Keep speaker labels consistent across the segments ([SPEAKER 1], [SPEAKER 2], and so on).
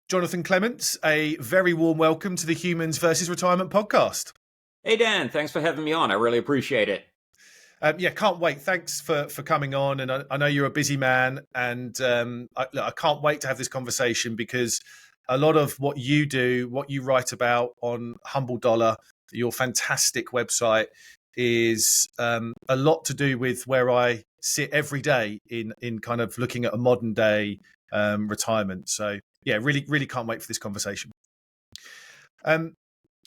[SPEAKER 1] Jonathan Clements, a very warm welcome to the Humans versus Retirement podcast.
[SPEAKER 2] Hey, Dan, thanks for having me on. I really appreciate it.
[SPEAKER 1] Can't wait. Thanks for coming on. And I know you're a busy man, and I can't wait to have this conversation because a lot of what you do, what you write about on Humble Dollar, your fantastic website, is a lot to do with where I sit every day in kind of looking at a modern day retirement. So yeah, really can't wait for this conversation.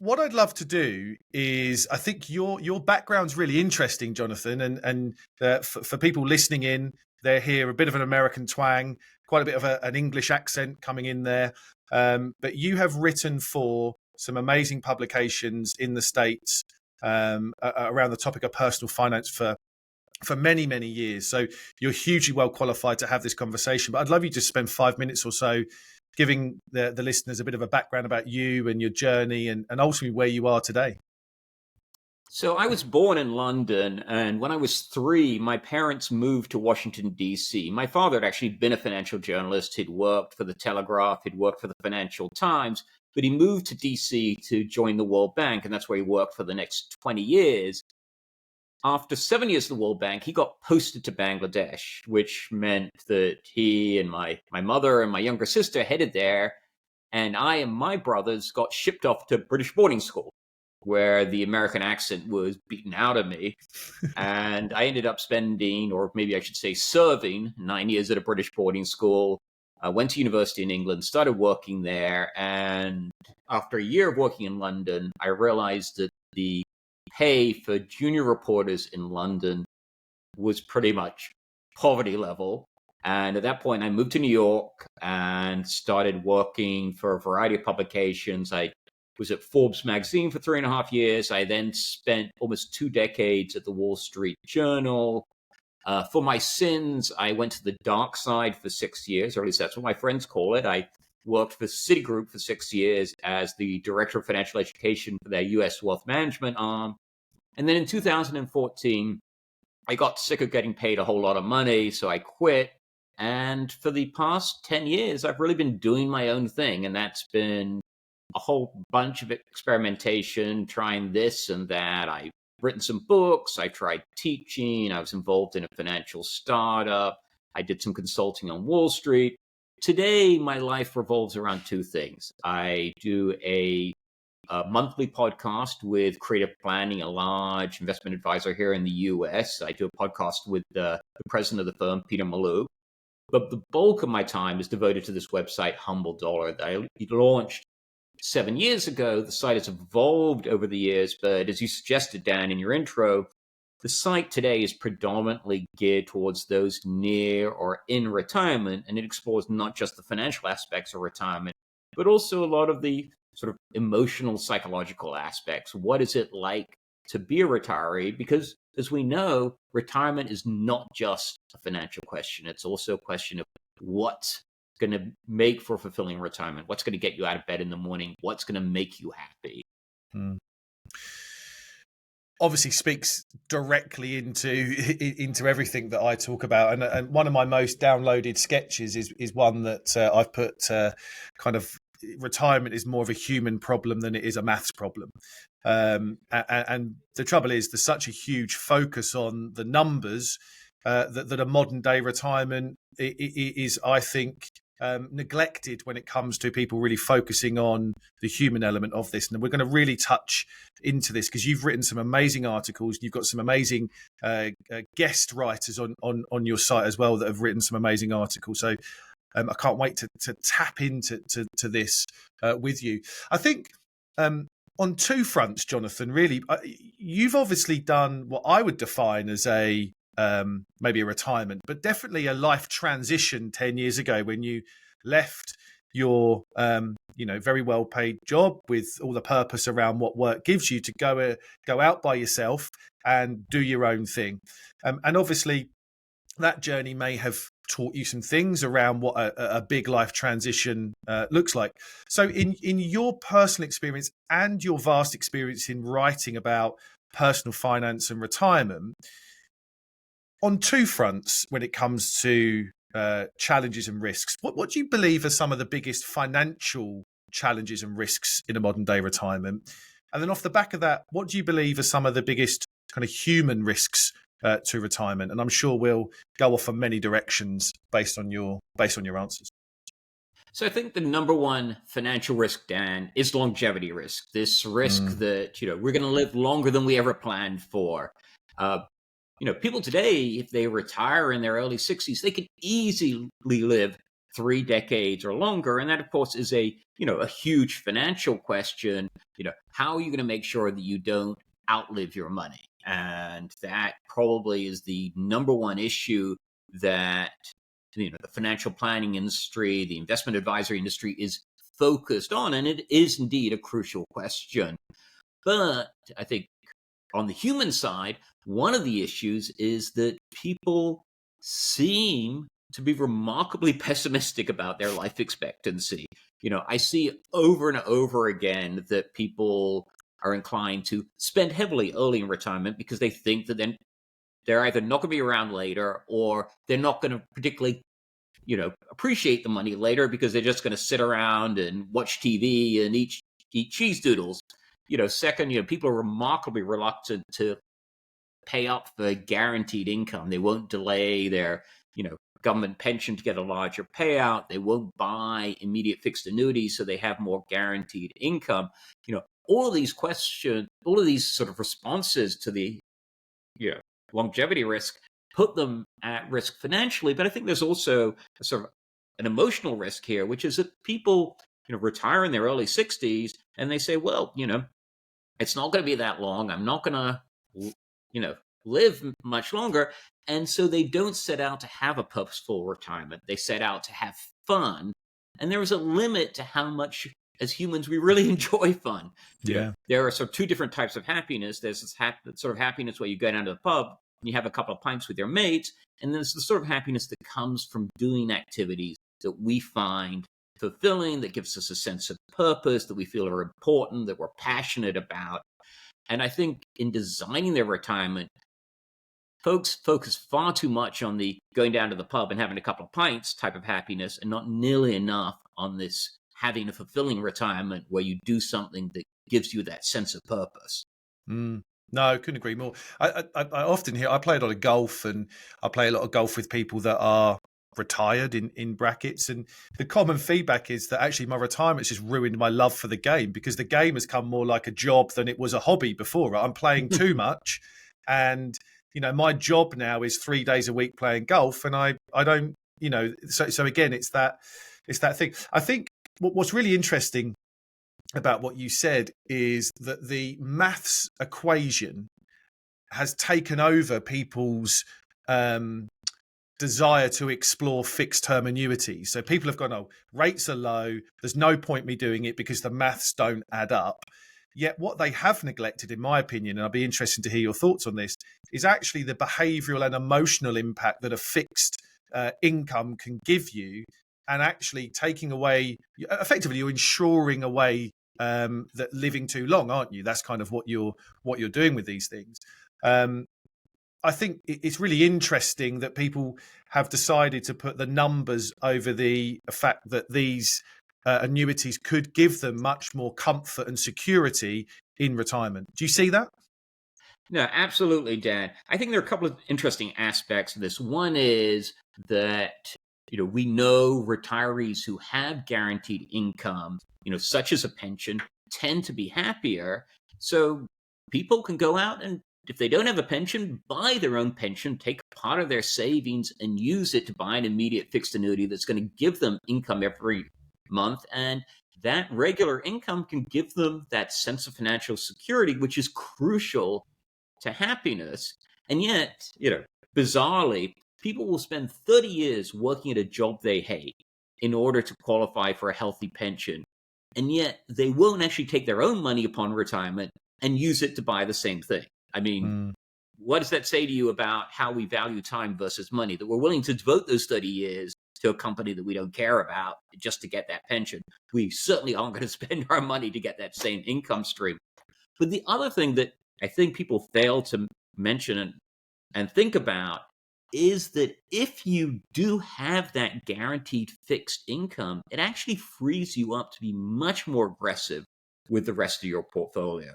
[SPEAKER 1] What I'd love to do is, I think your background's really interesting, Jonathan, and for people listening in, they hear a bit of an American twang, quite a bit of an English accent coming in there. But you have written for some amazing publications in the States around the topic of personal finance for many, many years. So you're hugely well qualified to have this conversation. But I'd love you to spend 5 minutes or so giving the listeners a bit of a background about you and your journey and ultimately where you are today.
[SPEAKER 2] So I was born in London, and when I was 3, my parents moved to Washington, D.C. My father had actually been a financial journalist. He'd worked for the Telegraph, he'd worked for the Financial Times, but he moved to D.C. to join the World Bank, and that's where he worked for the next 20 years. After 7 years at the World Bank, he got posted to Bangladesh, which meant that he and my mother and my younger sister headed there, and I and my brothers got shipped off to British boarding school, where the American accent was beaten out of me. And I ended up spending, or maybe I should say serving, 9 years at a British boarding school. I went to university in England, started working there, and after a year of working in London, I realized that the pay for junior reporters in London was pretty much poverty level. And at that point, I moved to New York and started working for a variety of publications. I was at Forbes magazine for 3.5 years. I then spent almost 2 decades at the Wall Street Journal. For my sins, I went to the dark side for 6 years, or at least that's what my friends call it. I worked for Citigroup for 6 years as the director of financial education for their U.S. wealth management arm. And then in 2014, I got sick of getting paid a whole lot of money, so I quit. And for the past 10 years, I've really been doing my own thing. And that's been a whole bunch of experimentation, trying this and that. I've written some books. I tried teaching. I was involved in a financial startup. I did some consulting on Wall Street. Today, my life revolves around 2 things. I do a monthly podcast with Creative Planning, a large investment advisor here in the US. I do a podcast with the president of the firm, Peter Malou. But the bulk of my time is devoted to this website, Humble Dollar, that I launched 7 years ago. The site has evolved over the years, but as you suggested, Dan, in your intro, the site today is predominantly geared towards those near or in retirement, and it explores not just the financial aspects of retirement, but also a lot of the sort of emotional, psychological aspects. What is it like to be a retiree? Because as we know, retirement is not just a financial question. It's also a question of what's going to make for fulfilling retirement, what's going to get you out of bed in the morning, what's going to make you happy.
[SPEAKER 1] Obviously speaks directly into everything that I talk about. And one of my most downloaded sketches is one that I've put kind of retirement is more of a human problem than it is a maths problem. And the trouble is there's such a huge focus on the numbers that a modern day retirement is, I think, neglected when it comes to people really focusing on the human element of this. And we're going to really touch into this because you've written some amazing articles. You've got some amazing guest writers on your site as well that have written some amazing articles. So I can't wait to tap into this with you. I think on 2 fronts, Jonathan, really, you've obviously done what I would define as a maybe a retirement, but definitely a life transition 10 years ago when you left your very well paid job with all the purpose around what work gives you to go out by yourself and do your own thing. And obviously that journey may have taught you some things around what a big life transition looks like. So in your personal experience and your vast experience in writing about personal finance and retirement, on 2 fronts when it comes to challenges and risks. What do you believe are some of the biggest financial challenges and risks in a modern day retirement? And then off the back of that, what do you believe are some of the biggest kind of human risks to retirement? And I'm sure we'll go off in many directions based on your answers.
[SPEAKER 2] So I think the number one financial risk, Dan, is longevity risk. This risk that, we're going to live longer than we ever planned for. People today, if they retire in their early 60s, they could easily live 3 decades or longer. And that, of course, is a huge financial question. How are you going to make sure that you don't outlive your money? And that probably is the number one issue that the financial planning industry, the investment advisory industry is focused on. And it is indeed a crucial question. But I think on the human side, one of the issues is that people seem to be remarkably pessimistic about their life expectancy. I see over and over again that people are inclined to spend heavily early in retirement because they think that then they're either not going to be around later, or they're not going to particularly, appreciate the money later because they're just going to sit around and watch TV and eat cheese doodles. Second, people are remarkably reluctant to pay up for guaranteed income. They won't delay their, government pension to get a larger payout. They won't buy immediate fixed annuities so they have more guaranteed income. All of these questions, all of these sort of responses to the longevity risk put them at risk financially. But I think there's also a sort of an emotional risk here, which is that people, retire in their early 60s and they say, well, it's not going to be that long. I'm not going to, live much longer. And so they don't set out to have a purposeful retirement. They set out to have fun. And there is a limit to how much, as humans, we really enjoy fun.
[SPEAKER 1] Yeah.
[SPEAKER 2] There are sort of two different types of happiness. There's this sort of happiness where you go down to the pub and you have a couple of pints with your mates. And there's the sort of happiness that comes from doing activities that we find fulfilling, that gives us a sense of purpose, that we feel are important, that we're passionate about. And I think in designing their retirement, folks focus far too much on the going down to the pub and having a couple of pints type of happiness, and not nearly enough on this having a fulfilling retirement where you do something that gives you that sense of purpose.
[SPEAKER 1] No, I couldn't agree more. I often hear, I play a lot of golf, and I play a lot of golf with people that are retired in brackets, and the common feedback is that actually my retirement's just ruined my love for the game, because the game has come more like a job than it was a hobby before. Right? I'm playing too much, and my job now is 3 days a week playing golf, and I don't, so again, it's that thing. I think what's really interesting about what you said is that the maths equation has taken over people's desire to explore fixed term annuities. So people have gone, oh, rates are low, there's no point me doing it because the maths don't add up. Yet what they have neglected, in my opinion, and I'd be interested to hear your thoughts on this, is actually the behavioural and emotional impact that a fixed income can give you, and actually taking away, effectively you're insuring away that living too long, aren't you? That's kind of what you're doing with these things. I think it's really interesting that people have decided to put the numbers over the fact that these annuities could give them much more comfort and security in retirement. Do you see that?
[SPEAKER 2] No, absolutely, Dan. I think there are a couple of interesting aspects of this. One is that, we know retirees who have guaranteed income, such as a pension, tend to be happier. So people can go out and, if they don't have a pension, buy their own pension, take part of their savings and use it to buy an immediate fixed annuity that's going to give them income every month. And that regular income can give them that sense of financial security, which is crucial to happiness. And yet, bizarrely, people will spend 30 years working at a job they hate in order to qualify for a healthy pension. And yet they won't actually take their own money upon retirement and use it to buy the same thing. I mean, what does that say to you about how we value time versus money? That we're willing to devote those 30 years to a company that we don't care about just to get that pension. We certainly aren't going to spend our money to get that same income stream. But the other thing that I think people fail to mention and think about is that if you do have that guaranteed fixed income, it actually frees you up to be much more aggressive with the rest of your portfolio.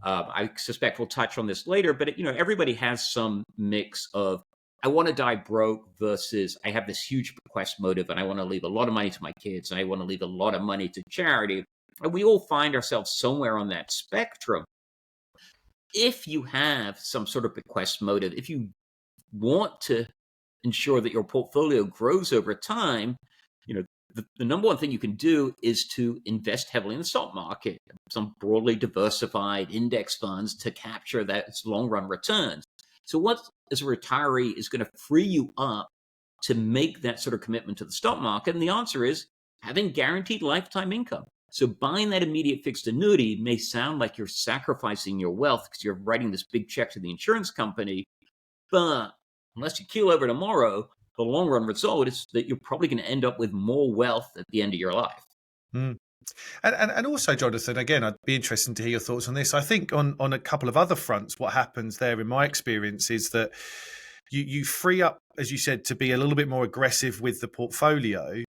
[SPEAKER 2] I suspect we'll touch on this later, but everybody has some mix of I want to die broke versus I have this huge bequest motive and I want to leave a lot of money to my kids and I want to leave a lot of money to charity. And we all find ourselves somewhere on that spectrum. If you have some sort of bequest motive, if you want to ensure that your portfolio grows over time, the number one thing you can do is to invest heavily in the stock market, some broadly diversified index funds to capture that long run returns. So what, as a retiree, is going to free you up to make that sort of commitment to the stock market? And the answer is having guaranteed lifetime income. So buying that immediate fixed annuity may sound like you're sacrificing your wealth because you're writing this big check to the insurance company, but unless you keel over tomorrow, the long run result is that you're probably going to end up with more wealth at the end of your life.
[SPEAKER 1] Mm. And also, Jonathan, again, I'd be interested to hear your thoughts on this. I think on a couple of other fronts, what happens there in my experience is that you free up, as you said, to be a little bit more aggressive with the portfolio.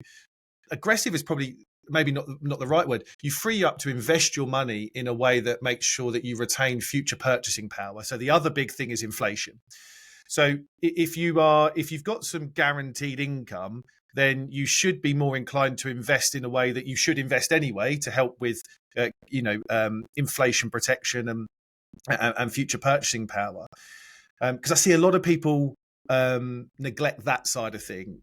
[SPEAKER 1] Aggressive is probably maybe not the right word. You free up to invest your money in a way that makes sure that you retain future purchasing power. So the other big thing is inflation. So if you've got some guaranteed income, then you should be more inclined to invest in a way that you should invest anyway to help with, inflation protection and future purchasing power. Because I see a lot of people neglect that side of thing.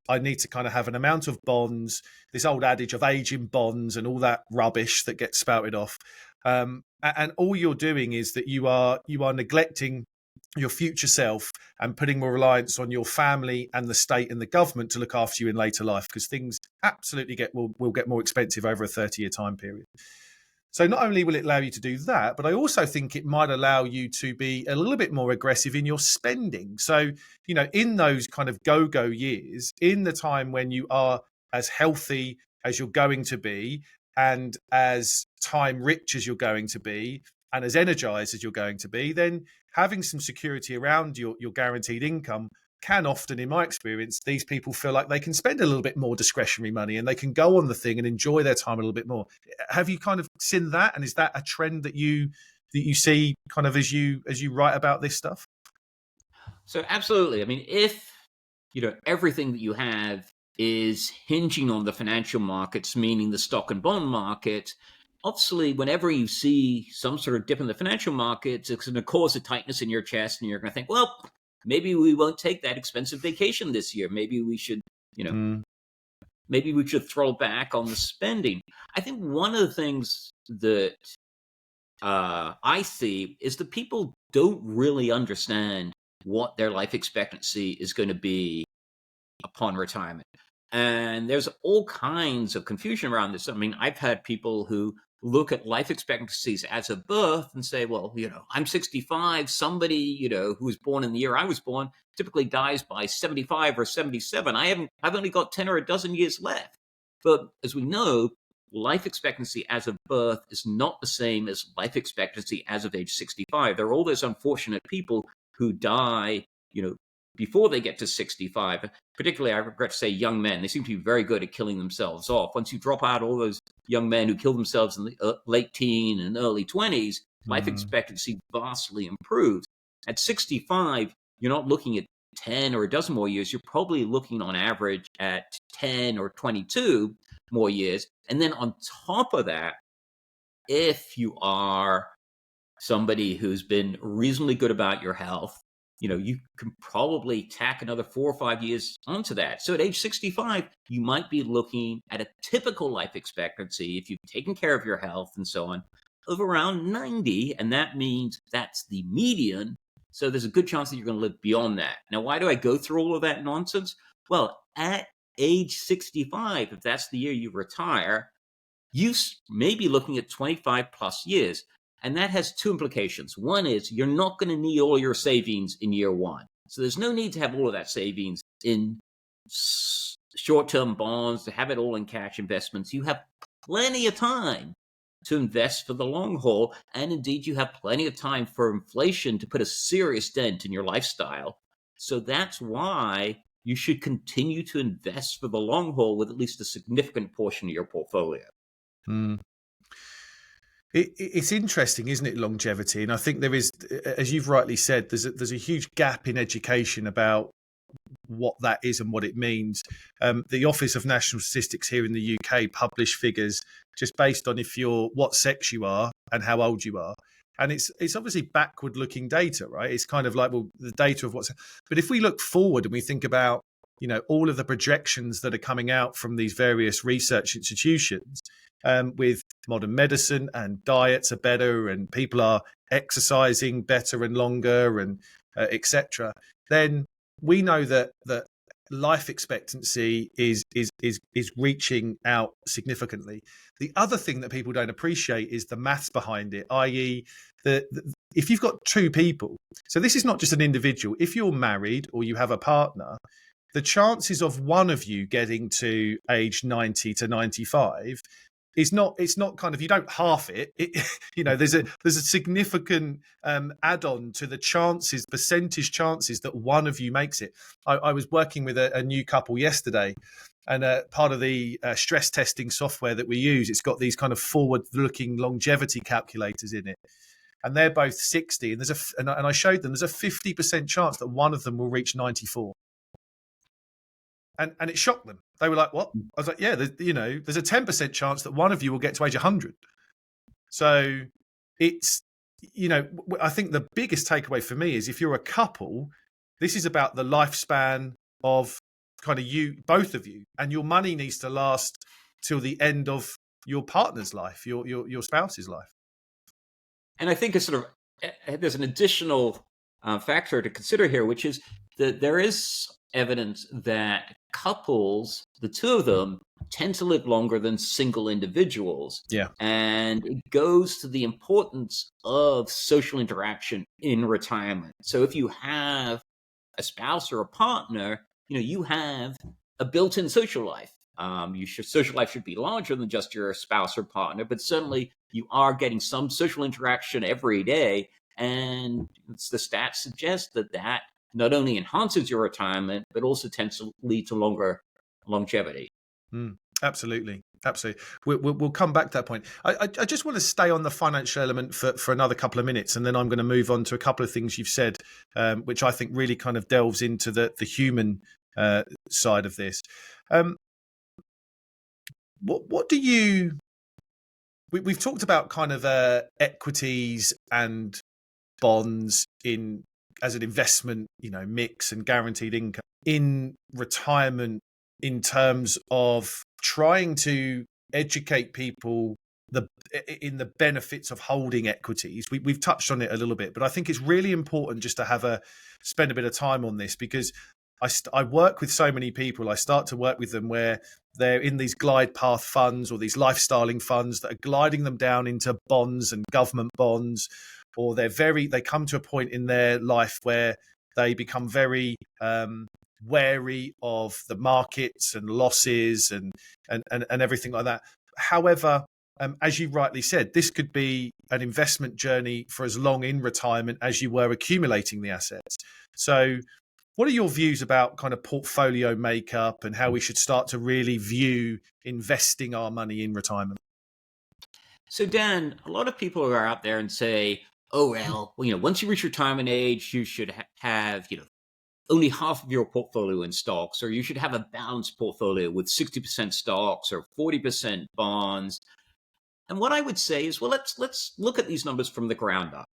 [SPEAKER 1] I need to kind of have an amount of bonds, this old adage of age in bonds and all that rubbish that gets spouted off. And all you're doing is that you are neglecting your future self and putting more reliance on your family and the state and the government to look after you in later life, because things absolutely will get more expensive over a 30-year time period. So not only will it allow you to do that, but I also think it might allow you to be a little bit more aggressive in your spending. So, in those kind of go-go years, in the time when you are as healthy as you're going to be and as time rich as you're going to be and as energized as you're going to be, then having some security around your guaranteed income can often, in my experience, these people feel like they can spend a little bit more discretionary money and they can go on the thing and enjoy their time a little bit more. Have you kind of seen that? And is that a trend that you see kind of as you write about this stuff?
[SPEAKER 2] So absolutely. I mean, if everything that you have is hinging on the financial markets, meaning the stock and bond market, obviously, whenever you see some sort of dip in the financial markets, it's going to cause a tightness in your chest, and you're going to think, well, maybe we won't take that expensive vacation this year. Maybe we should, maybe we should throw back on the spending. I think one of the things that I see is that people don't really understand what their life expectancy is going to be upon retirement. And there's all kinds of confusion around this. I mean, I've had people who look at life expectancies as of birth and say, well, I'm 65. Somebody, who was born in the year I was born typically dies by 75 or 77. I've only got 10 or a dozen years left. But as we know, life expectancy as of birth is not the same as life expectancy as of age 65. There are all those unfortunate people who die, before they get to 65, particularly, I regret to say, young men. They seem to be very good at killing themselves off. Once you drop out all those young men who kill themselves in the late teen and early 20s, life expectancy vastly improves. At 65, you're not looking at 10 or a dozen more years. You're probably looking on average at 10 or 22 more years. And then on top of that, if you are somebody who's been reasonably good about your health, you can probably tack another 4 or 5 years onto that. So at age 65, you might be looking at a typical life expectancy, if you've taken care of your health and so on, of around 90. And that means that's the median. So there's a good chance that you're going to live beyond that. Now, why do I go through all of that nonsense? Well, at age 65, if that's the year you retire, you may be looking at 25 plus years. And that has two implications. One is you're not going to need all your savings in year one. So there's no need to have all of that savings in short-term bonds, to have it all in cash investments. You have plenty of time to invest for the long haul. And indeed, you have plenty of time for inflation to put a serious dent in your lifestyle. So that's why you should continue to invest for the long haul with at least a significant portion of your portfolio.
[SPEAKER 1] Mm. It's interesting, isn't it, longevity? And I think there is, as you've rightly said, there's a huge gap in education about what that is and what it means. The Office of National Statistics here in the UK publish figures just based on what sex you are and how old you are. And it's obviously backward looking data, right? It's kind of like, well, the data of but if we look forward and we think about, all of the projections that are coming out from these various research institutions, with modern medicine and diets are better and people are exercising better and longer and etc., then we know that life expectancy is reaching out significantly. The other thing that people don't appreciate is the maths behind it, i.e., if you've got two people, so this is not just an individual. If you're married or you have a partner, the chances of one of you getting to age 90 to 95 it's not kind of, you don't half it. There's a significant add-on to the percentage chances that one of you makes it. I was working with a new couple yesterday, and part of the stress testing software that we use, it's got these kind of forward-looking longevity calculators in it, and they're both 60, and and I showed them there's a 50% chance that one of them will reach 94. And it shocked them. They were like, what? I was like, yeah, there's a 10% chance that one of you will get to age 100. So it's, I think the biggest takeaway for me is if you're a couple, this is about the lifespan of kind of both of you, and your money needs to last till the end of your partner's life, your spouse's life.
[SPEAKER 2] And I think there's an additional factor to consider here, which is that there is evidence that couples, the two of them, tend to live longer than single individuals.
[SPEAKER 1] Yeah.
[SPEAKER 2] And it goes to the importance of social interaction in retirement. So if you have a spouse or a partner, you have a built-in social life. Social life should be larger than just your spouse or partner, but certainly you are getting some social interaction every day. And the stats suggest that not only enhances your retirement, but also tends to lead to longer longevity.
[SPEAKER 1] Absolutely. We'll come back to that point. I just want to stay on the financial element for another couple of minutes, and then I'm going to move on to a couple of things you've said, which I think really kind of delves into the human side of this. What do you? We've talked about kind of equities and bonds as an investment, mix and guaranteed income in retirement, in terms of trying to educate people in the benefits of holding equities. We've touched on it a little bit, but I think it's really important just to spend a bit of time on this, because I work with so many people. I start to work with them where they're in these glide path funds or these lifestyling funds that are gliding them down into bonds and government bonds, or they come to a point in their life where they become very wary of the markets and losses and everything like that. However, as you rightly said, this could be an investment journey for as long in retirement as you were accumulating the assets. So what are your views about kind of portfolio makeup and how we should start to really view investing our money in retirement?
[SPEAKER 2] So, Dan, a lot of people are out there and say, oh, well, once you reach retirement age, you should have, only half of your portfolio in stocks, or you should have a balanced portfolio with 60% stocks or 40% bonds. And what I would say is, well, let's look at these numbers from the ground up.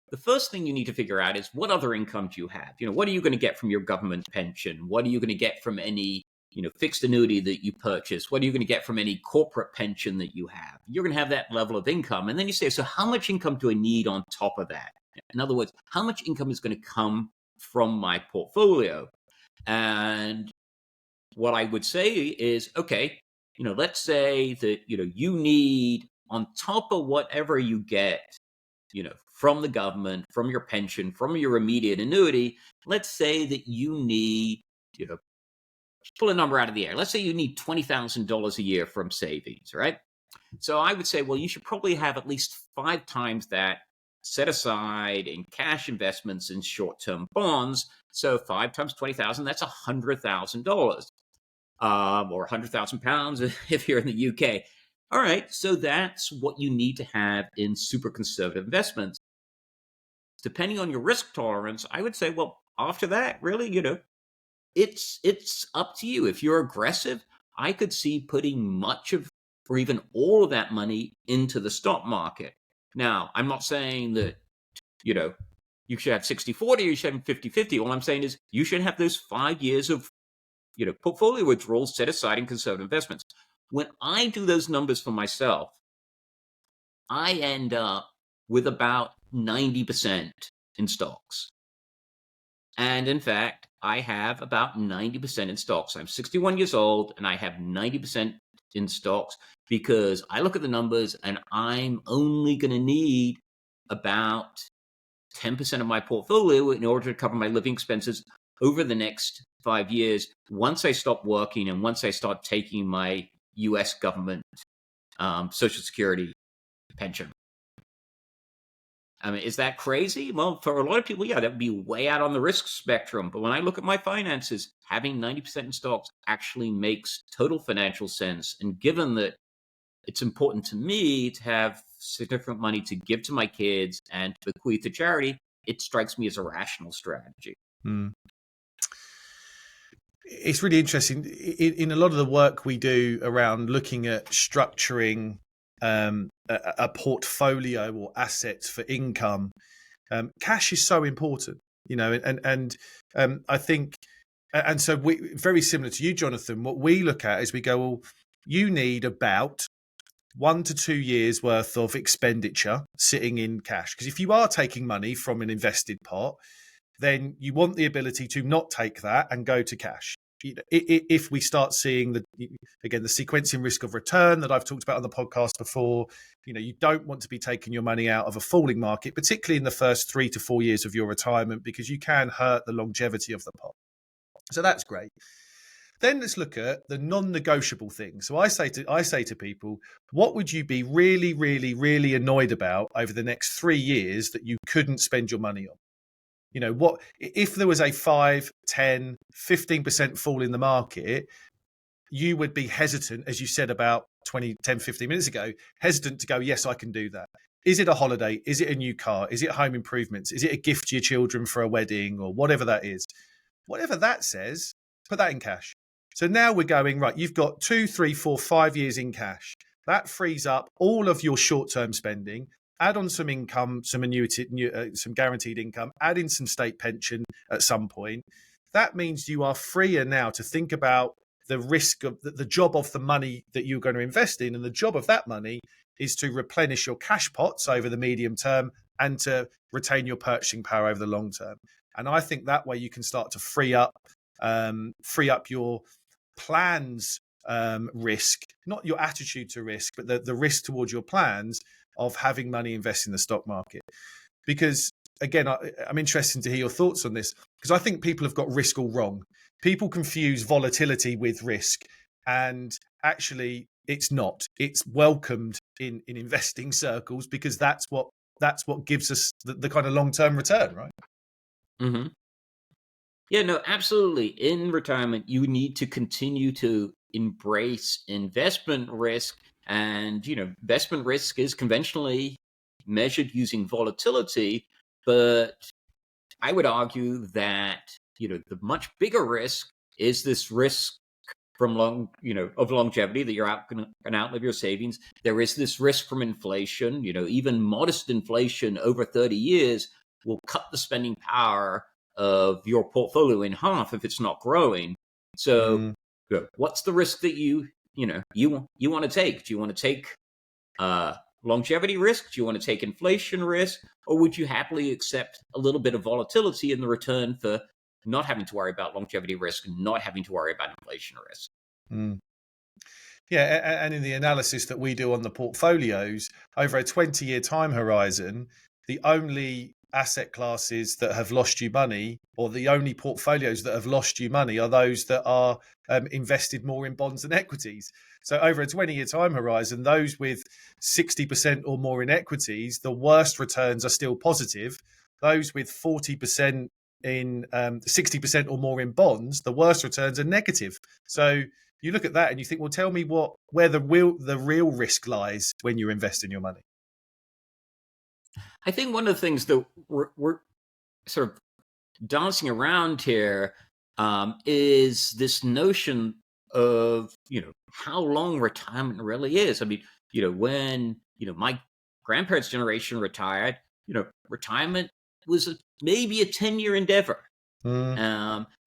[SPEAKER 2] The first thing you need to figure out is, what other income do you have? What are you going to get from your government pension? What are you going to get from any fixed annuity that you purchase? What are you going to get from any corporate pension that you have? You're going to have that level of income. And then you say, so how much income do I need on top of that? In other words, how much income is going to come from my portfolio? And what I would say is, okay, let's say that, you need, on top of whatever you get, from the government, from your pension, from your immediate annuity, let's say that you need, pull a number out of the air. Let's say you need $20,000 a year from savings, right? So I would say, well, you should probably have at least 5 times that set aside in cash investments in short-term bonds. So 5 times 20,000, that's $100,000, or £100,000 if you're in the UK. All right, so that's what you need to have in super conservative investments. Depending on your risk tolerance, I would say, well, after that, really, it's up to you. If you're aggressive, I could see putting much of, or even all of that money into the stock market. Now, I'm not saying that, you should have 60-40 or you should have 50-50. All I'm saying is you should have those 5 years of, portfolio withdrawals set aside in conservative investments. When I do those numbers for myself, I end up with about 90% in stocks. And in fact, I have about 90% in stocks. I'm 61 years old and I have 90% in stocks because I look at the numbers and I'm only going to need about 10% of my portfolio in order to cover my living expenses over the next 5 years, once I stop working and once I start taking my US government Social Security pension. I mean, is that crazy? Well, for a lot of people, yeah, that would be way out on the risk spectrum. But when I look at my finances, having 90% in stocks actually makes total financial sense. And given that it's important to me to have significant money to give to my kids and to bequeath to charity, it strikes me as a rational strategy.
[SPEAKER 1] It's really interesting. In a lot of the work we do around looking at structuring a portfolio or assets for income, cash is so important, and I think, and so we, very similar to you, Jonathan, what we look at is we go, well, you need about 1 to 2 years worth of expenditure sitting in cash. Because if you are taking money from an invested pot, then you want the ability to not take that and go to cash. If we start seeing the sequencing risk of return that I've talked about on the podcast before, you don't want to be taking your money out of a falling market, particularly in the first 3 to 4 years of your retirement, because you can hurt the longevity of the pot. So that's great. Then let's look at the non-negotiable things. So I say to people, what would you be really, really, really annoyed about over the next 3 years that you couldn't spend your money on? What if there was a 5, 10, 15% fall in the market, you would be hesitant, as you said about 10, 15 minutes ago, hesitant to go, yes, I can do that. Is it a holiday? Is it a new car? Is it home improvements? Is it a gift to your children for a wedding or whatever that is? Whatever that says, put that in cash. So now we're going, right, you've got 2, 3, 4, 5 years in cash. That frees up all of your short-term spending. Add on some income, some annuity, some guaranteed income, add in some state pension at some point. That means you are freer now to think about the risk of the job of the money that you're going to invest in. And the job of that money is to replenish your cash pots over the medium term and to retain your purchasing power over the long term. And I think that way you can start to free up your plans risk, not your attitude to risk, but the risk towards your plans of having money invested in the stock market. Because again, I'm interested to hear your thoughts on this, because I think people have got risk all wrong. People confuse volatility with risk, and actually it's not. It's welcomed in investing circles because that's what gives us the kind of long-term return, right?
[SPEAKER 2] Mm-hmm. Yeah, no, absolutely. In retirement, you need to continue to embrace investment risk. And, investment risk is conventionally measured using volatility. But I would argue that, the much bigger risk is this risk from of longevity, that you're going to outlive your savings. There is this risk from inflation. Even modest inflation over 30 years will cut the spending power of your portfolio in half if it's not growing. So what's the risk that you want to take? Do you want to take longevity risk? Do you want to take inflation risk? Or would you happily accept a little bit of volatility in the return for not having to worry about longevity risk and not having to worry about inflation risk?
[SPEAKER 1] Yeah, and in the analysis that we do on the portfolios, over a 20-year time horizon, the only asset classes that have lost you money, or the only portfolios that have lost you money, are those that are invested more in bonds than equities. So over a 20-year time horizon, those with 60% or more in equities, the worst returns are still positive. Those with 40% in 60% or more in bonds, the worst returns are negative. So you look at that and you think, well, tell me where the real risk lies when you're investing your money.
[SPEAKER 2] I think one of the things that we're sort of dancing around here is this notion of, how long retirement really is. I mean, when, my grandparents' generation retired, retirement was maybe a 10-year endeavor.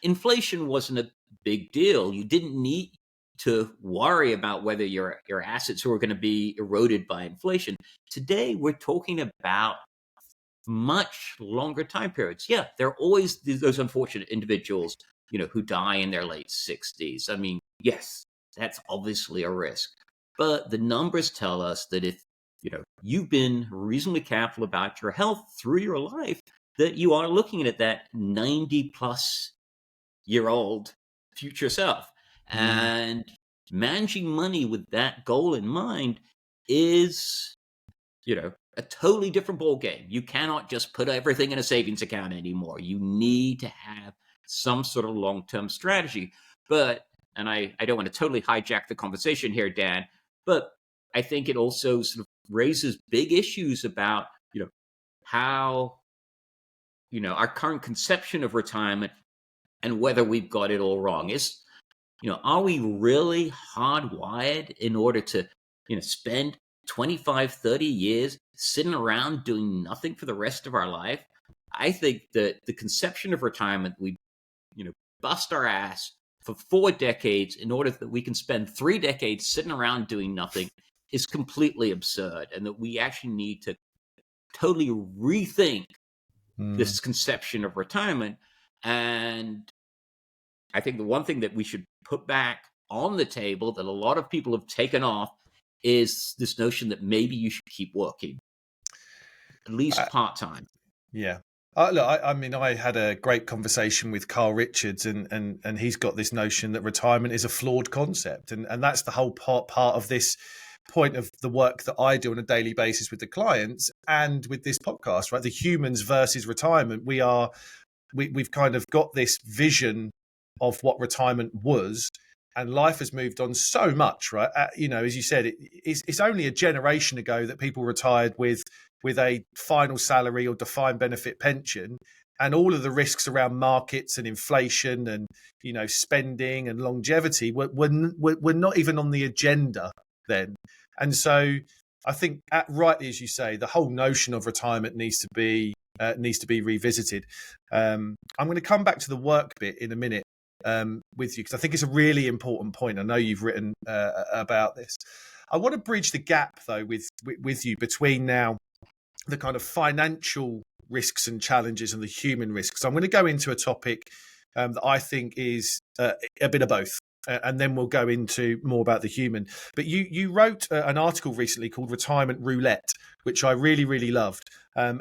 [SPEAKER 2] Inflation wasn't a big deal. You didn't need to worry about whether your assets were going to be eroded by inflation. Today, we're talking about much longer time periods. Yeah, there are always those unfortunate individuals, who die in their late 60s. I mean, yes, that's obviously a risk. But the numbers tell us that if, you've been reasonably careful about your health through your life, that you are looking at that 90-plus-year-old future self. And managing money with that goal in mind is, a totally different ball game. You cannot just put everything in a savings account anymore. You need to have some sort of long-term strategy. But, and I don't want to totally hijack the conversation here, Dan, but I think it also sort of raises big issues about, how, our current conception of retirement and whether we've got it all wrong. Are we really hardwired in order to, spend 25, 30 years sitting around doing nothing for the rest of our life? I think that the conception of retirement, we, bust our ass for 4 decades in order that we can spend 3 decades sitting around doing nothing, is completely absurd. And that we actually need to totally rethink this conception of retirement. And I think the one thing that we should put back on the table that a lot of people have taken off is this notion that maybe you should keep working, at least part-time.
[SPEAKER 1] Yeah. Look, I mean, I had a great conversation with Carl Richards, and he's got this notion that retirement is a flawed concept. And that's the whole part of this point of the work that I do on a daily basis with the clients and with this podcast, right? The humans versus retirement. We've kind of got this vision of what retirement was, and life has moved on so much, right? As you said, it's only a generation ago that people retired with a final salary or defined benefit pension, and all of the risks around markets and inflation and spending and longevity were not even on the agenda then. And so I think, rightly as you say, the whole notion of retirement needs to be revisited. I'm going to come back to the work bit in a minute with you, because I think it's a really important point. I know you've written about this. I want to bridge the gap though with you between now the kind of financial risks and challenges and the human risks. So I'm going to go into a topic that I think is a bit of both. And then we'll go into more about the human. But you wrote an article recently called Retirement Roulette, which I really, really loved. And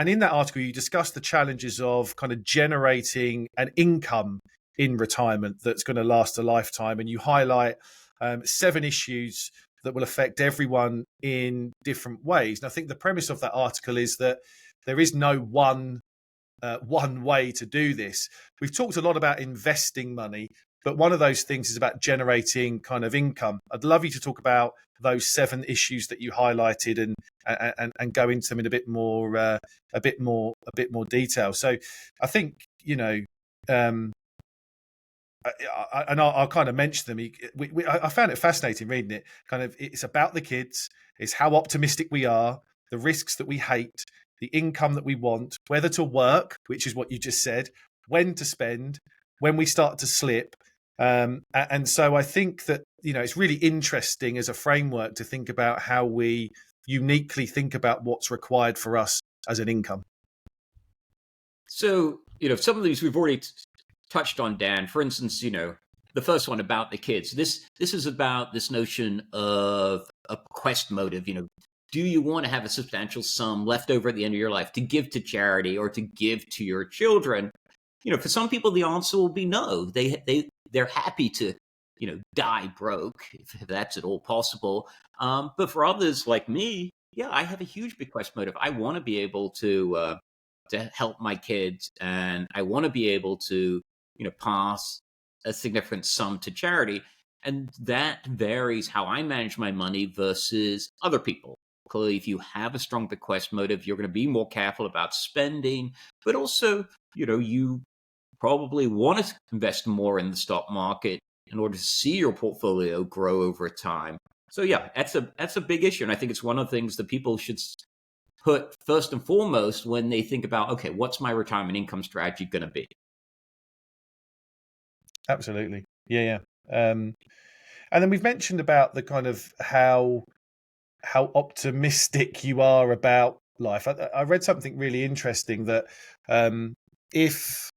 [SPEAKER 1] in that article, you discussed the challenges of kind of generating an income in retirement that's going to last a lifetime. And you highlight 7 issues that will affect everyone in different ways. And I think the premise of that article is that there is no one way to do this. We've talked a lot about investing money, but one of those things is about generating kind of income. I'd love you to talk about those 7 issues that you highlighted and go into them in a bit more detail. So I think I'll kind of mention them. I found it fascinating reading it. Kind of, it's about the kids. It's how optimistic we are, the risks that we hate, the income that we want, whether to work, which is what you just said, when to spend, when we start to slip. And so I think that, it's really interesting as a framework to think about how we uniquely think about what's required for us as an income.
[SPEAKER 2] So, some of these we've already touched on, Dan. For instance, the first one about the kids. This is about this notion of a quest motive, do you want to have a substantial sum left over at the end of your life to give to charity or to give to your children? For some people, the answer will be no. They're happy to, die broke if that's at all possible. But for others like me, yeah, I have a huge bequest motive. I want to be able to help my kids, and I want to be able to, pass a significant sum to charity. And that varies how I manage my money versus other people. Clearly, if you have a strong bequest motive, you're going to be more careful about spending, but also, you probably want to invest more in the stock market in order to see your portfolio grow over time. So yeah, that's a big issue. And I think it's one of the things that people should put first and foremost when they think about, okay, what's my retirement income strategy going to be?
[SPEAKER 1] Absolutely. Yeah. And then we've mentioned about the kind of how optimistic you are about life. I read something really interesting that if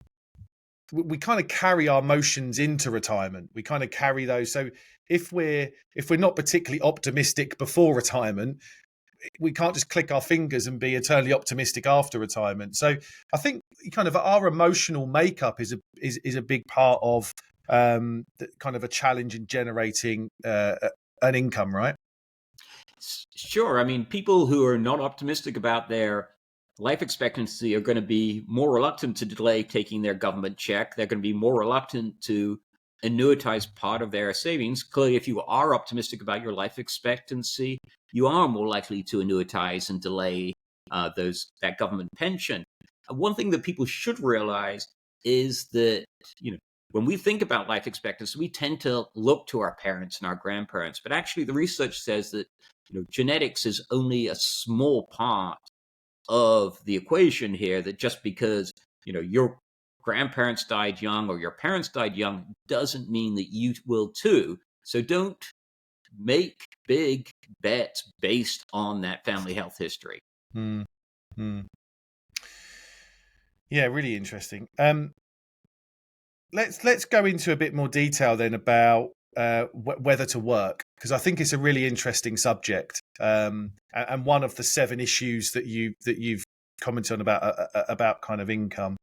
[SPEAKER 1] we kind of carry our emotions into retirement, we kind of carry those. So if we're not particularly optimistic before retirement, we can't just click our fingers and be eternally optimistic after retirement. So I think kind of our emotional makeup is a big part of kind of a challenge in generating an income, right?
[SPEAKER 2] Sure. I mean, people who are not optimistic about their life expectancy are going to be more reluctant to delay taking their government check. They're going to be more reluctant to annuitize part of their savings. Clearly, if you are optimistic about your life expectancy, you are more likely to annuitize and delay that government pension. One thing that people should realize is that, when we think about life expectancy, we tend to look to our parents and our grandparents. But actually, the research says that genetics is only a small part of the equation here, that just because your grandparents died young or your parents died young doesn't mean that you will too. So don't make big bets based on that family health history.
[SPEAKER 1] Yeah, really interesting. Let's go into a bit more detail then about whether to work, because I think it's a really interesting subject, and one of the 7 issues that you've commented on about kind of income.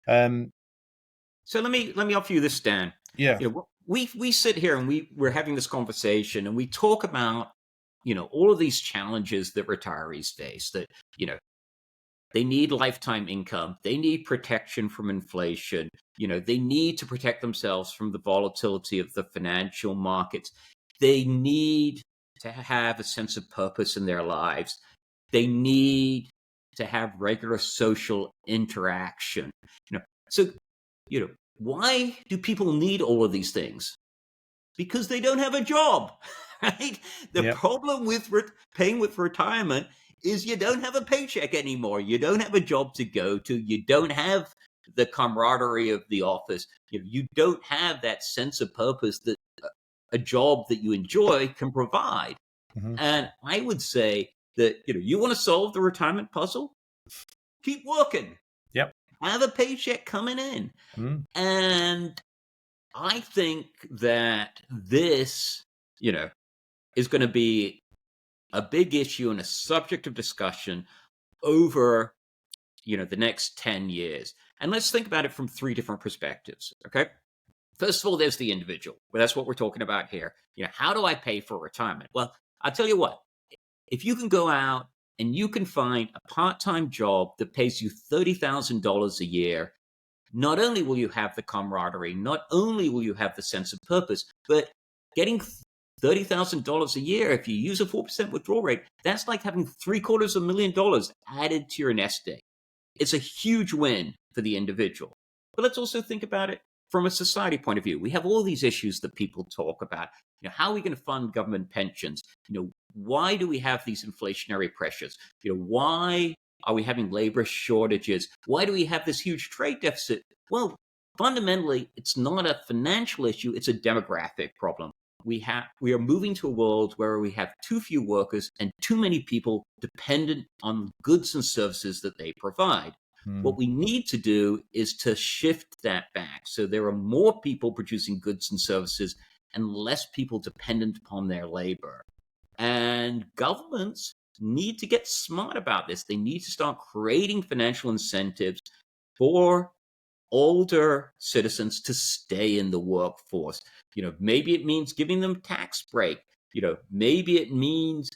[SPEAKER 2] So let me offer you this, Dan.
[SPEAKER 1] Yeah.
[SPEAKER 2] We sit here and we're having this conversation and we talk about all of these challenges that retirees face. That they need lifetime income. They need protection from inflation. They need to protect themselves from the volatility of the financial markets. They need to have a sense of purpose in their lives. They need to have regular social interaction. So, why do people need all of these things? Because they don't have a job, right? The problem with paying with retirement is you don't have a paycheck anymore. You don't have a job to go to. You don't have the camaraderie of the office. You don't have that sense of purpose that a job that you enjoy can provide. Mm-hmm. And I would say that, you want to solve the retirement puzzle? Keep working.
[SPEAKER 1] Yep.
[SPEAKER 2] Have a paycheck coming in. Mm. And I think that this, is going to be a big issue and a subject of discussion over, the next 10 years. And let's think about it from 3 different perspectives, okay? First of all, there's the individual. Well, that's what we're talking about here. How do I pay for retirement? Well, I'll tell you what. If you can go out and you can find a part-time job that pays you $30,000 a year, not only will you have the camaraderie, not only will you have the sense of purpose, but getting $30,000 a year, if you use a 4% withdrawal rate, that's like having $750,000 added to your nest egg. It's a huge win for the individual. But let's also think about it from a society point of view. We have all these issues that people talk about. How are we going to fund government pensions? Why do we have these inflationary pressures? Why are we having labor shortages? Why do we have this huge trade deficit? Well, fundamentally, it's not a financial issue. It's a demographic problem. We are moving to a world where we have too few workers and too many people dependent on goods and services that they provide. What we need to do is to shift that back. So there are more people producing goods and services and less people dependent upon their labor. And governments need to get smart about this. They need to start creating financial incentives for older citizens to stay in the workforce. Maybe it means giving them tax break. Maybe it means,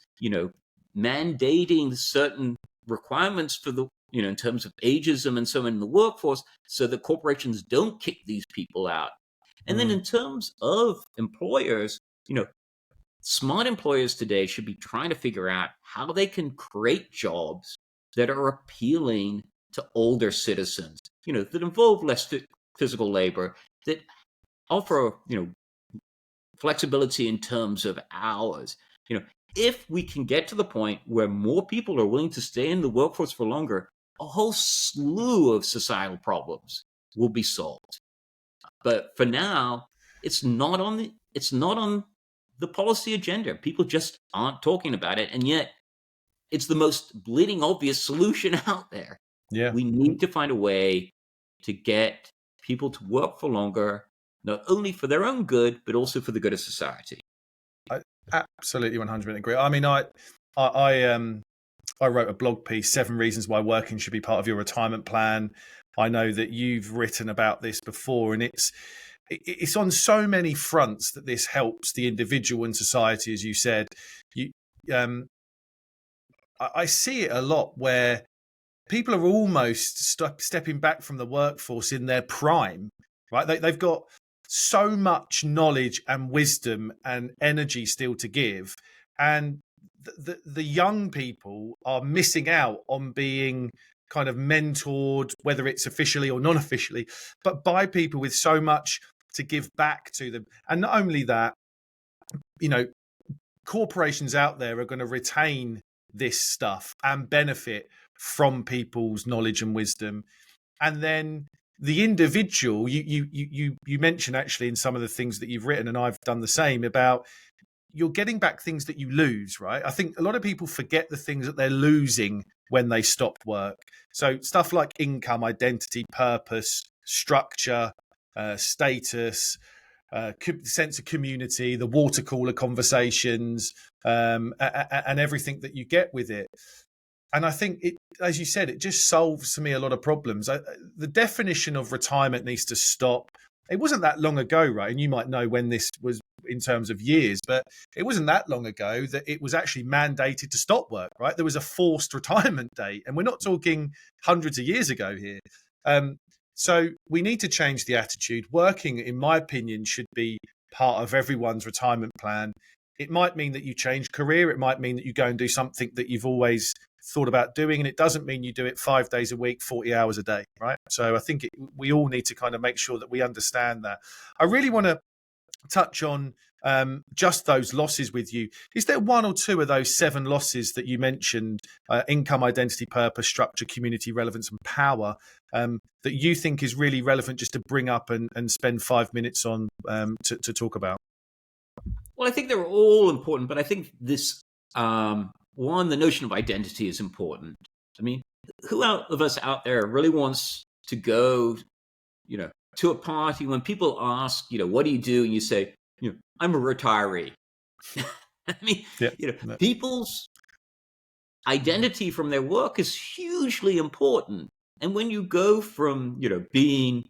[SPEAKER 2] mandating certain requirements for the, in terms of ageism and so on in the workforce, so that corporations don't kick these people out. And then in terms of employers, smart employers today should be trying to figure out how they can create jobs that are appealing to older citizens, that involve less physical labor, that offer, flexibility in terms of hours. If we can get to the point where more people are willing to stay in the workforce for longer, a whole slew of societal problems will be solved. But for now, it's not on the policy agenda. People just aren't talking about it, and yet it's the most bleeding obvious solution out there.
[SPEAKER 1] Yeah,
[SPEAKER 2] we need to find a way to get people to work for longer, not only for their own good, but also for the good of society.
[SPEAKER 1] I absolutely 100% agree. I mean, I wrote a blog piece, 7 reasons why working should be part of your retirement plan. I know that you've written about this before, and it's on so many fronts that this helps the individual and society, as you said. I see it a lot where people are almost stepping back from the workforce in their prime, right? They've got so much knowledge and wisdom and energy still to give, and the young people are missing out on being kind of mentored, whether it's officially or non-officially, but by people with so much to give back to them. And not only that, corporations out there are going to retain this stuff and benefit from people's knowledge and wisdom. And then the individual, you mentioned actually in some of the things that you've written, and I've done the same, about you're getting back things that you lose, right? I think a lot of people forget the things that they're losing when they stopped work. So stuff like income, identity, purpose, structure, status, sense of community, the water cooler conversations, and everything that you get with it. And I think it, as you said, it just solves to me a lot of problems. The definition of retirement needs to stop. It wasn't that long ago, right? And you might know when this was in terms of years, but it wasn't that long ago that it was actually mandated to stop work, right? There was a forced retirement date, and we're not talking hundreds of years ago here. So we need to change the attitude. Working, in my opinion, should be part of everyone's retirement plan. It might mean that you change career. It might mean that you go and do something that you've always thought about doing. And it doesn't mean you do it 5 days a week, 40 hours a day, right? So I think we all need to kind of make sure that we understand that. I really want to touch on just those losses with you. Is there one or two of those 7 losses that you mentioned, income, identity, purpose, structure, community, relevance, and power, that you think is really relevant just to bring up and spend 5 minutes on to talk about?
[SPEAKER 2] Well, I think they're all important, but I think this, one, the notion of identity is important. I mean, who of us out there really wants to go, to a party when people ask, what do you do? And you say, I'm a retiree. I mean, people's identity from their work is hugely important. And when you go from, being,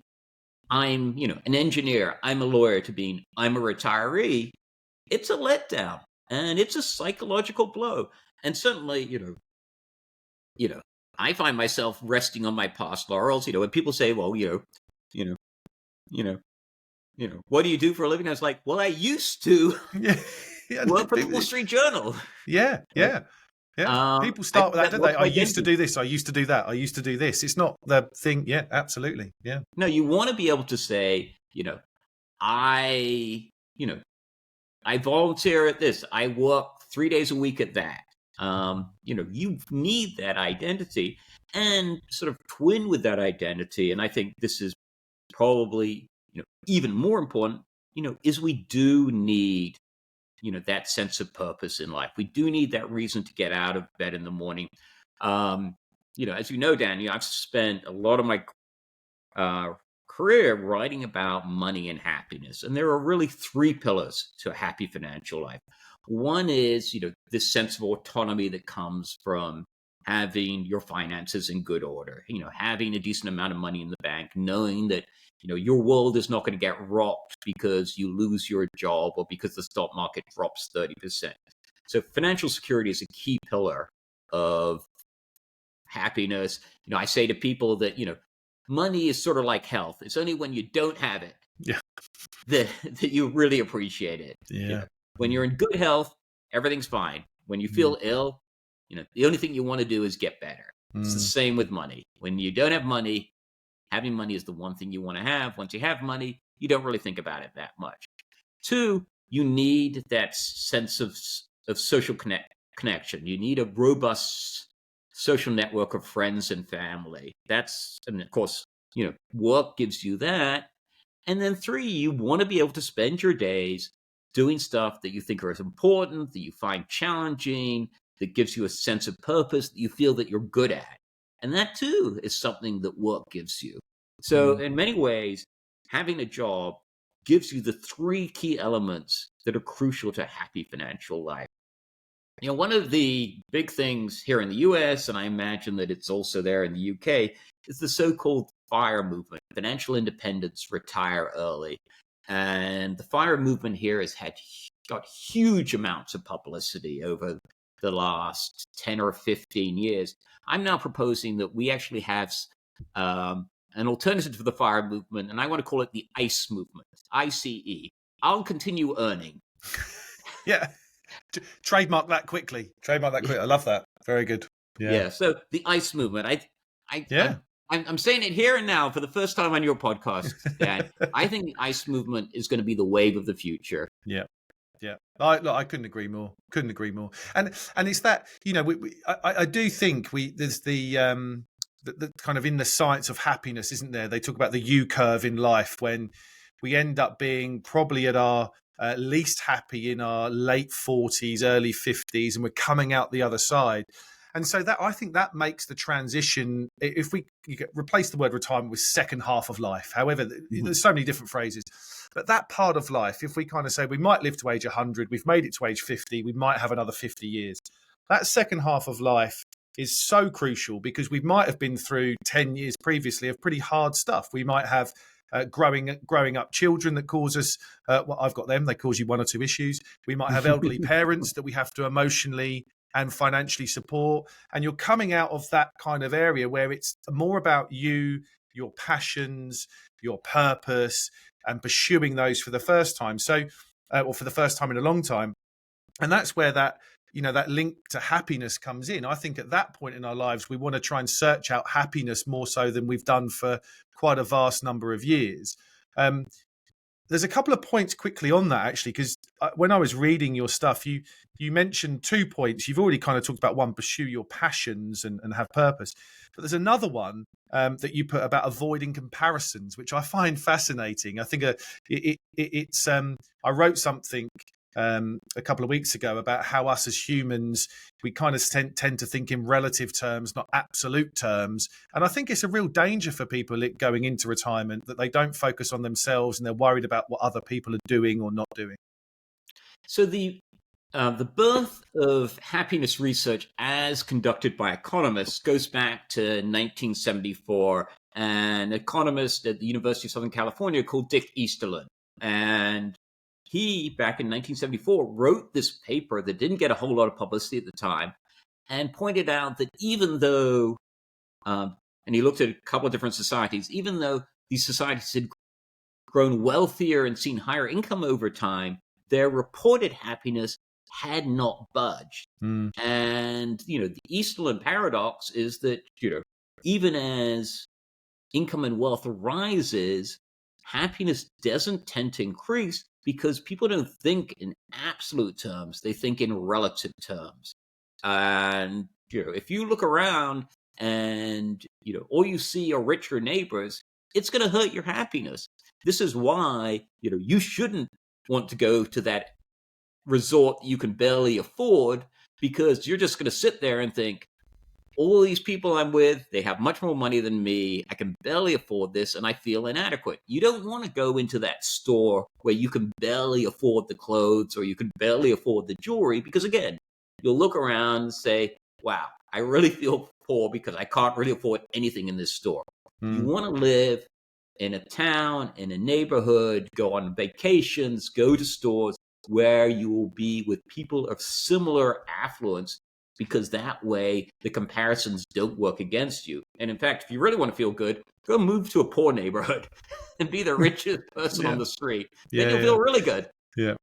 [SPEAKER 2] I'm, an engineer, I'm a lawyer, to being, I'm a retiree, it's a letdown and it's a psychological blow. And certainly, I find myself resting on my past laurels. When people say, well, what do you do for a living? I was like, well, I used to work for the Wall Street Journal.
[SPEAKER 1] Yeah. People start with that, don't they? I used to do this. I used to do that. I used to do this. It's not the thing. Yeah, absolutely. Yeah.
[SPEAKER 2] No, you want to be able to say, I volunteer at this. I work 3 days a week at that. You need that identity and sort of twin with that identity. And I think this is probably, even more important, is we do need, that sense of purpose in life. We do need that reason to get out of bed in the morning. As you know, Dan, I've spent a lot of my career writing about money and happiness. And there are really three pillars to a happy financial life. One is, this sense of autonomy that comes from having your finances in good order, having a decent amount of money in the bank, knowing that, your world is not going to get rocked because you lose your job or because the stock market drops 30%. So financial security is a key pillar of happiness. I say to people that, money is sort of like health. It's only when you don't have it
[SPEAKER 1] Yeah.
[SPEAKER 2] that you really appreciate it.
[SPEAKER 1] Yeah.
[SPEAKER 2] When you're in good health, everything's fine. When you feel ill, the only thing you want to do is get better. It's the same with money. When you don't have money, having money is the one thing you want to have. Once you have money, you don't really think about it that much. Two, you need that sense of social connection. You need a robust social network of friends and family. And of course, work gives you that. And then three, you want to be able to spend your days doing stuff that you think are as important, that you find challenging, that gives you a sense of purpose, that you feel that you're good at. And that too is something that work gives you. So in many ways, having a job gives you the three key elements that are crucial to a happy financial life. One of the big things here in the US, and I imagine that it's also there in the UK, is the so-called FIRE movement, financial independence, retire early. And the FIRE movement here has got huge amounts of publicity over the last 10 or 15 years. I'm now proposing that we actually have an alternative to the FIRE movement, and I want to call it the ICE movement, ICE. I'll continue earning.
[SPEAKER 1] Yeah. Trademark that quickly. I love that. Very good.
[SPEAKER 2] Yeah. So the ICE movement. I'm saying it here and now for the first time on your podcast, Dan. I think the ICE movement is going to be the wave of the future.
[SPEAKER 1] Yeah. Yeah, I couldn't agree more. And it's that, I do think there's the kind of in the science of happiness, isn't there? They talk about the U curve in life when we end up being probably at our least happy in our late 40s, early 50s, and we're coming out the other side. And so that, I think that makes the transition, if you replace the word retirement with second half of life, however, there's so many different phrases, but that part of life, if we kind of say we might live to age 100, we've made it to age 50, we might have another 50 years. That second half of life is so crucial because we might have been through 10 years previously of pretty hard stuff. We might have growing up children that cause us, I've got them, they cause you one or two issues. We might have elderly parents that we have to emotionally and financially support. And you're coming out of that kind of area where it's more about you, your passions, your purpose, and pursuing those for the first time. So, or for the first time in a long time. And that's where that link to happiness comes in. I think at that point in our lives, we want to try and search out happiness more so than we've done for quite a vast number of years. There's a couple of points quickly on that, actually, because when I was reading your stuff, you mentioned 2 points. You've already kind of talked about one, pursue your passions and have purpose. But there's another one that you put about avoiding comparisons, which I find fascinating. I think it's I wrote something a couple of weeks ago about how us as humans, we kind of tend to think in relative terms, not absolute terms. And I think it's a real danger for people going into retirement that they don't focus on themselves and they're worried about what other people are doing or not doing.
[SPEAKER 2] So the birth of happiness research as conducted by economists goes back to 1974, an economist at the University of Southern California called Dick Easterlin. And he, back in 1974, wrote this paper that didn't get a whole lot of publicity at the time and pointed out that even though, and he looked at a couple of different societies, even though these societies had grown wealthier and seen higher income over time, their reported happiness had not budged. And, the Easterlin paradox is that, even as income and wealth rises, happiness doesn't tend to increase because people don't think in absolute terms. They think in relative terms. And, if you look around and, all you see are richer neighbors, it's going to hurt your happiness. This is why, you shouldn't want to go to that resort you can barely afford, because you're just going to sit there and think, all these people I'm with, they have much more money than me. I can barely afford this and I feel inadequate. You don't want to go into that store where you can barely afford the clothes or you can barely afford the jewelry, because again, you'll look around and say, wow, I really feel poor because I can't really afford anything in this store. You want to live in a town, in a neighborhood, go on vacations, go to stores where you will be with people of similar affluence, because that way the comparisons don't work against you. And in fact, if you really want to feel good, go move to a poor neighborhood and be the richest person on the street. Then you'll feel really good.
[SPEAKER 1] Yeah.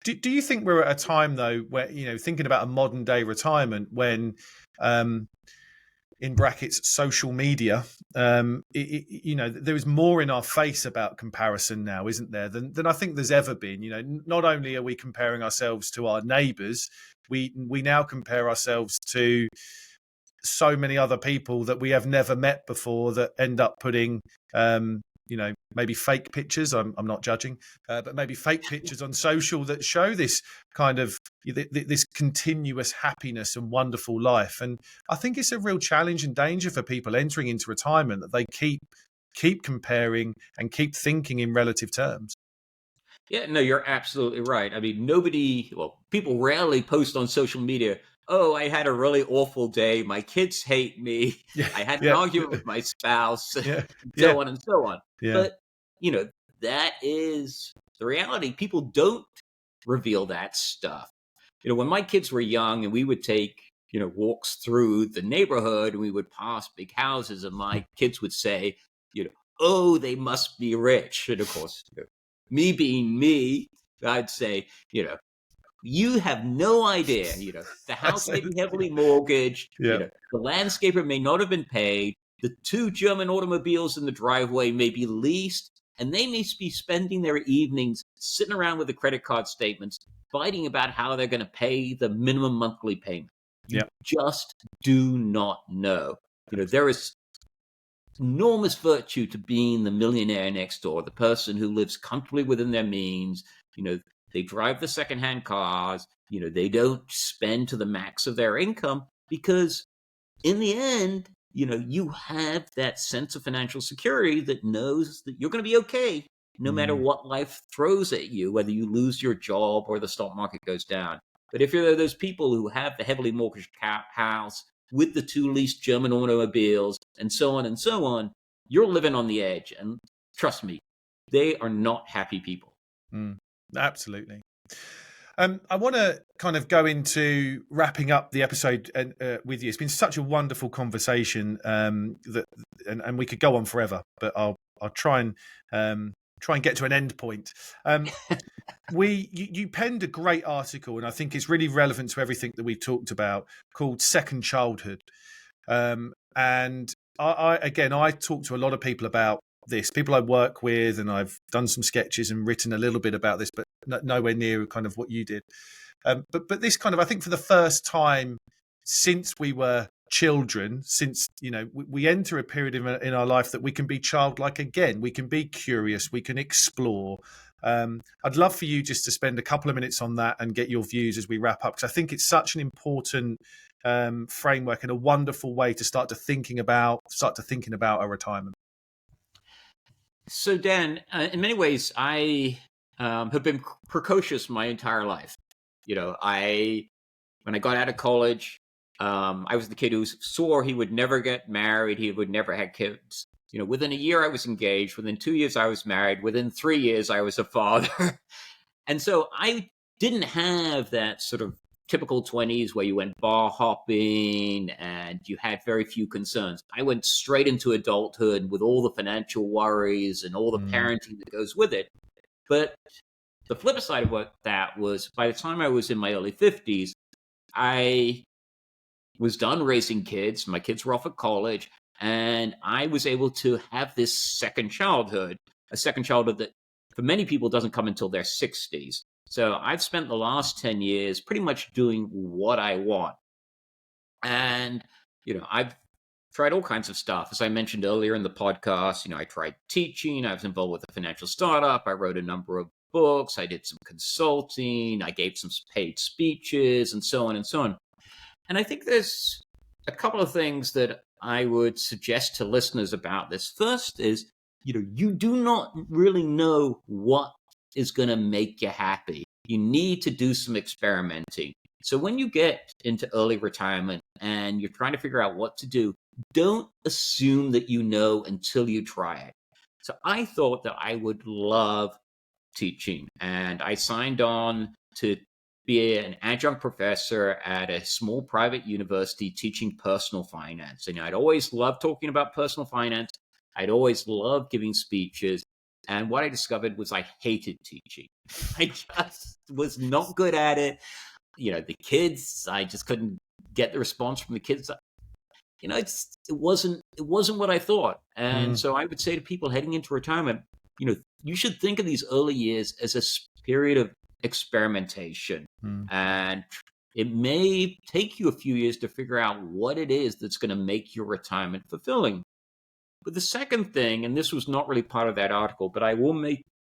[SPEAKER 1] Do you think we're at a time, though, where, thinking about a modern day retirement, when, in brackets, social media, there is more in our face about comparison now, isn't there, than I think there's ever been. Not only are we comparing ourselves to our neighbours, we now compare ourselves to so many other people that we have never met before, that end up putting, maybe fake pictures. I'm not judging, but maybe fake pictures on social that show this kind of this continuous happiness and wonderful life. And I think it's a real challenge and danger for people entering into retirement, that they keep comparing and keep thinking in relative terms.
[SPEAKER 2] Yeah, no, you're absolutely right. I mean, people rarely post on social media, oh, I had a really awful day. My kids hate me. I had an argument with my spouse, so on and so on.
[SPEAKER 1] Yeah.
[SPEAKER 2] But, that is the reality. People don't reveal that stuff. When my kids were young and we would take, walks through the neighborhood and we would pass big houses, and my kids would say, oh, they must be rich. And of course, me being me, I'd say, you have no idea. The house may be heavily mortgaged. The landscaper may not have been paid. The 2 German automobiles in the driveway may be leased, and they may be spending their evenings sitting around with the credit card statements, fighting about how they're going to pay the minimum monthly payment. You just do not know. There is enormous virtue to being the millionaire next door, the person who lives comfortably within their means. They drive the secondhand cars. They don't spend to the max of their income, because in the end, you have that sense of financial security that knows that you're going to be okay no matter what life throws at you, whether you lose your job or the stock market goes down. But if you're those people who have the heavily mortgaged house with the 2 leased German automobiles and so on, you're living on the edge. And trust me, they are not happy people.
[SPEAKER 1] Absolutely. I want to kind of go into wrapping up the episode with you. It's been such a wonderful conversation, that we could go on forever, but I'll try and get to an end point. You penned a great article, and I think it's really relevant to everything that we've talked about, called Second Childhood. And I talk to a lot of people about this, people I work with, and I've done some sketches and written a little bit about this, but nowhere near kind of what you did. But this kind of, I think, for the first time since we were children, since we enter a period in our life that we can be childlike again. We can be curious, we can explore. I'd love for you just to spend a couple of minutes on that and get your views as we wrap up, because I think it's such an important framework and a wonderful way to start thinking about our retirement.
[SPEAKER 2] So, Dan, in many ways, I have been precocious my entire life. When I got out of college, I was the kid who swore he would never get married, he would never have kids. Within a year I was engaged, within 2 years I was married, within 3 years I was a father. And so I didn't have that sort of typical 20s where you went bar hopping and you had very few concerns. I went straight into adulthood with all the financial worries and all the parenting that goes with it. But the flip side of that was, by the time I was in my early 50s, I was done raising kids. My kids were off at college, and I was able to have this second childhood, a second childhood that for many people doesn't come until their 60s. So I've spent the last 10 years pretty much doing what I want. And, I've tried all kinds of stuff. As I mentioned earlier in the podcast, I tried teaching. I was involved with a financial startup. I wrote a number of books. I did some consulting. I gave some paid speeches and so on and so on. And I think there's a couple of things that I would suggest to listeners about this. First is, you do not really know what is going to make you happy. You need to do some experimenting. So when you get into early retirement and you're trying to figure out what to do, don't assume that you know until you try it. So I thought that I would love teaching, and I signed on to be an adjunct professor at a small private university teaching personal finance. And I'd always loved talking about personal finance. I'd always loved giving speeches. And what I discovered was I hated teaching. I just was not good at it. The kids, I just couldn't get the response from the kids. It wasn't what I thought. And so I would say to people heading into retirement, you should think of these early years as a period of experimentation. And it may take you a few years to figure out what it is that's going to make your retirement fulfilling. But the second thing, and this was not really part of that article, but I will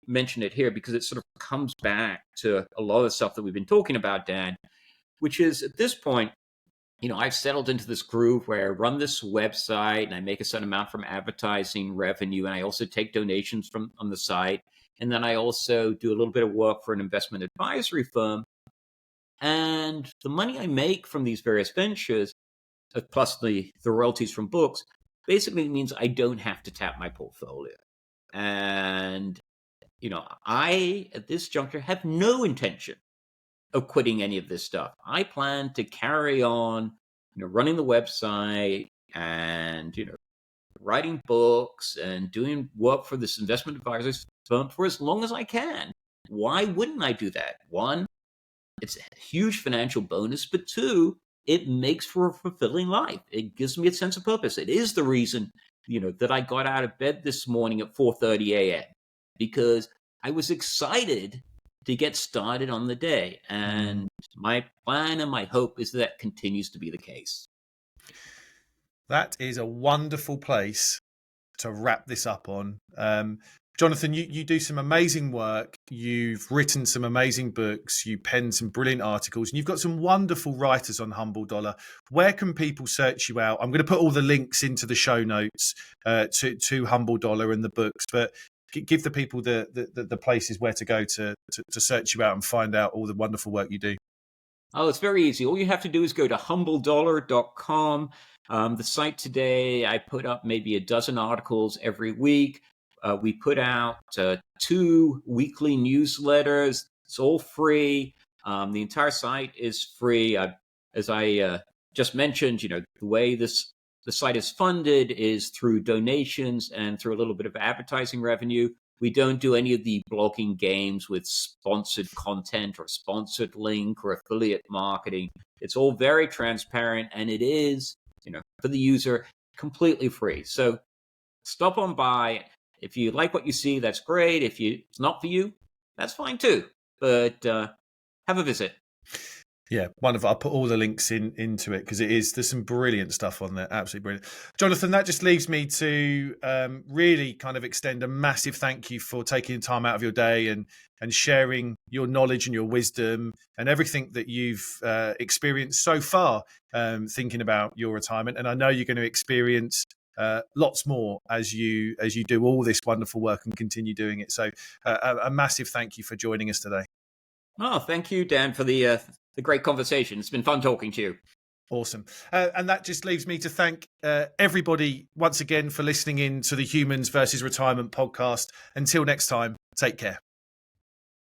[SPEAKER 2] mention it here because it sort of comes back to a lot of the stuff that we've been talking about, Dan, which is at this point, I've settled into this groove where I run this website and I make a certain amount from advertising revenue. And I also take donations on the site. And then I also do a little bit of work for an investment advisory firm. And the money I make from these various ventures, plus the royalties from books, basically means I don't have to tap my portfolio. And, I, at this juncture, have no intention of quitting any of this stuff. I plan to carry on, running the website and, writing books and doing work for this investment advisory firm for as long as I can. Why wouldn't I do that? One, it's a huge financial bonus, but two, it makes for a fulfilling life. It gives me a sense of purpose. It is the reason, that I got out of bed this morning at 4:30 a.m. because I was excited to get started on the day. And my plan and my hope is that continues to be the case.
[SPEAKER 1] That is a wonderful place to wrap this up on. Jonathan, you do some amazing work. You've written some amazing books. You penned some brilliant articles, and you've got some wonderful writers on Humble Dollar. Where can people search you out? I'm going to put all the links into the show notes to Humble Dollar and the books, but give the people the places where to go to search you out and find out all the wonderful work you do.
[SPEAKER 2] Oh, it's very easy. All you have to do is go to humbledollar.com. The site today, I put up maybe a dozen articles every week. We put out 2 weekly newsletters. It's all free. The entire site is free. As I just mentioned, the way the site is funded is through donations and through a little bit of advertising revenue. We don't do any of the blogging games with sponsored content or sponsored link or affiliate marketing. It's all very transparent, and it is, for the user, completely free. So stop on by. If you like what you see, that's great. If it's not for you, that's fine too. But have a visit.
[SPEAKER 1] Yeah, wonderful. I'll put all the links into it because there's some brilliant stuff on there. Absolutely brilliant. Jonathan, that just leaves me to really kind of extend a massive thank you for taking time out of your day and sharing your knowledge and your wisdom and everything that you've experienced so far thinking about your retirement. And I know you're going to experience lots more as you do all this wonderful work and continue doing it. So a massive thank you for joining us today.
[SPEAKER 2] Oh, thank you, Dan, for the great conversation. It's been fun talking to you.
[SPEAKER 1] Awesome. And that just leaves me to thank everybody once again for listening in to the Humans versus Retirement podcast. Until next time, take care.